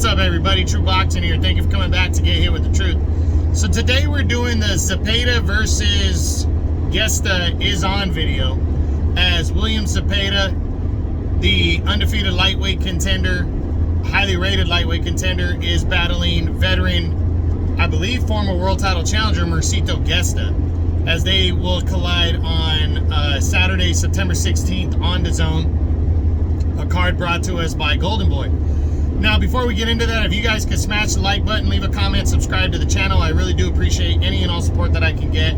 What's up, everybody? True Boxing here. Thank you for coming back to Get Hit with the Truth. So today we're doing the Zepeda versus Gesta Is On video, as William Zepeda, the undefeated lightweight contender, highly rated lightweight contender, is battling veteran, I believe former world title challenger Mercito Gesta, as they will collide on Saturday, September 16th on DAZN, a card brought to us by Golden Boy. Now, before we get into that, if you guys could smash the like button, leave a comment, subscribe to the channel. I really do appreciate any and all support that I can get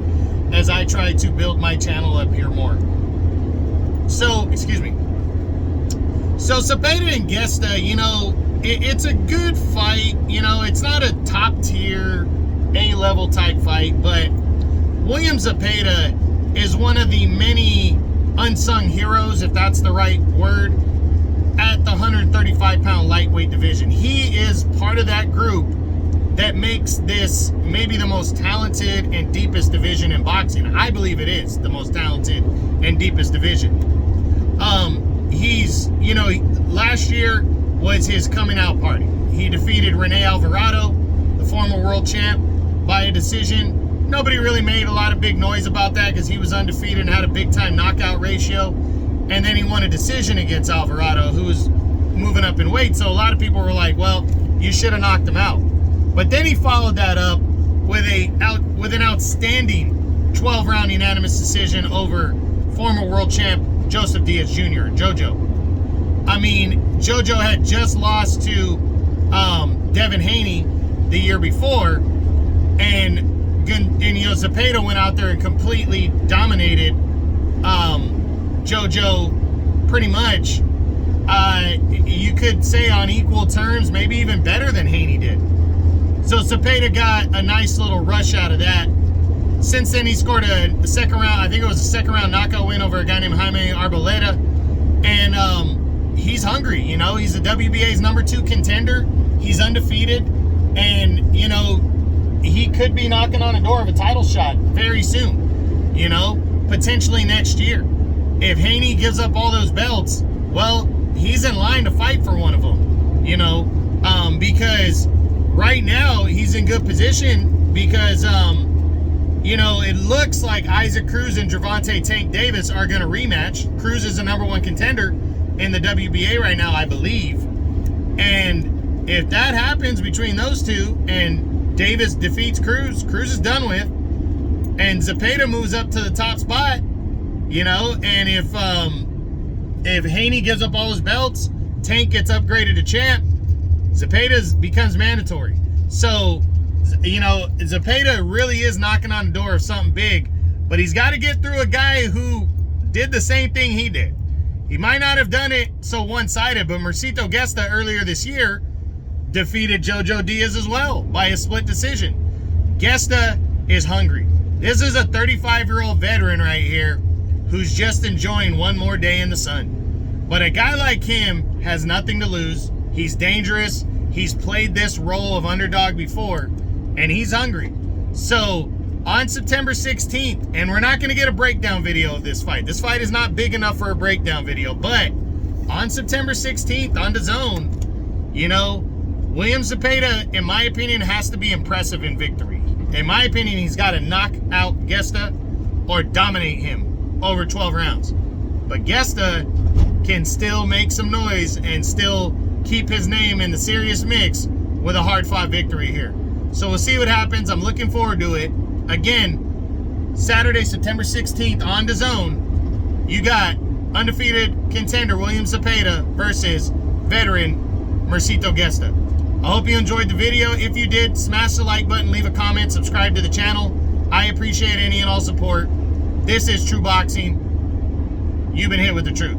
as I try to build my channel up here more. So, excuse me. So, Zepeda and Gesta, you know, it's a good fight. You know, it's not a top tier, A-level type fight, but William Zepeda is one of the many unsung heroes, if that's the right word, at the 135-pound lightweight division. He is part of that group that makes this maybe the most talented and deepest division in boxing. I believe it is the most talented and deepest division. He's, you know, last year was his coming out party. He defeated Rene Alvarado, the former world champ, by a decision. Nobody really made a lot of big noise about that because he was undefeated and had a big-time knockout ratio. And then he won a decision against Alvarado, who was moving up in weight. So a lot of people were like, well, you should have knocked him out. But then he followed that up with an outstanding 12-round unanimous decision over former world champ Joseph Diaz Jr., JoJo. I mean, JoJo had just lost to Devin Haney the year before, and you know, Zepeda went out there and completely dominated JoJo pretty much, you could say on equal terms, maybe even better than Haney did. So Zepeda got a nice little rush out of that. Since then, he scored a second round, I think it was a second round knockout win over a guy named Jaime Arboleda. And he's hungry, you know, he's the WBA's #2 contender. He's undefeated, and, you know, he could be knocking on the door of a title shot very soon, you know, potentially next year. If Haney gives up all those belts, well, he's in line to fight for one of them, you know, because right now he's in good position because, you know, it looks like Isaac Cruz and Gervonta Tank Davis are going to rematch. Cruz is the #1 contender in the WBA right now, I believe. And if that happens between those two and Davis defeats Cruz, Cruz is done with, and Zepeda moves up to the top spot, you know, and if Haney gives up all his belts, Tank gets upgraded to champ, Zepeda becomes mandatory. So, you know, Zepeda really is knocking on the door of something big, but he's got to get through a guy who did the same thing he did. He might not have done it so one-sided, but Mercito Gesta earlier this year defeated JoJo Diaz as well by a split decision. Gesta is hungry. This is a 35-year-old veteran right here who's just enjoying one more day in the sun. But a guy like him has nothing to lose. He's dangerous. He's played this role of underdog before, and he's hungry. So on September 16th, and we're not going to get a breakdown video of this fight. This fight is not big enough for a breakdown video, but on September 16th on DAZN, you know, William Zepeda, in my opinion, has to be impressive in victory. In my opinion, he's got to knock out Gesta or dominate him over 12 rounds. But Gesta can still make some noise and still keep his name in the serious mix with a hard-fought victory here. So we'll see what happens. I'm looking forward to it. Again, Saturday, September 16th on DAZN, you got undefeated contender William Zepeda versus veteran Mercito Gesta. I hope you enjoyed the video. If you did, smash the like button, leave a comment, subscribe to the channel. I appreciate any and all support. This is True Boxing. You've been hit with the truth.